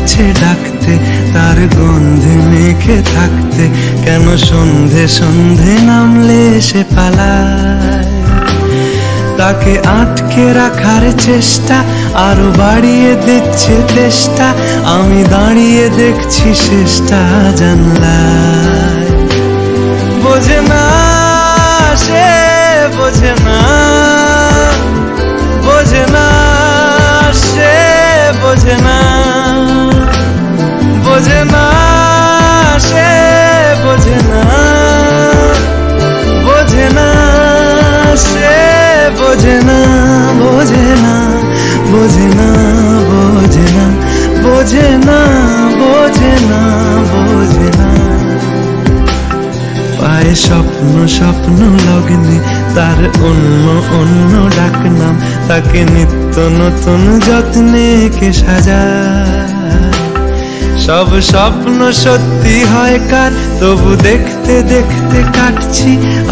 করছে ডাকতে, তার গন্ধে মেখে থাকতে, কেন সন্ধে সন্ধে নামলে সে পালায়। তাকে আটকে রাখার চেষ্টা আরো বাড়িয়ে দিচ্ছে তেষ্টা, আমি দাঁড়িয়ে দেখছি শেষটা জানলায়। বোঝে না সে, বোঝে না, বোঝে না সে, বোঝে না, বোঝে না সে, বোঝে না, বোঝে না সে, বোঝে না, বোঝে না, বোঝে না, বোঝে না, বোঝে না, বোঝে না, বোঝে না। পায়ে স্বপ্ন স্বপ্ন লগ্নে তার অন্য অন্য ডাকনাম, তাকে নিত্য নতুন যত্নে কে সাজায়। সব স্বপ্ন সত্যি হয় কার, তবু দেখতে দেখতে কাটছি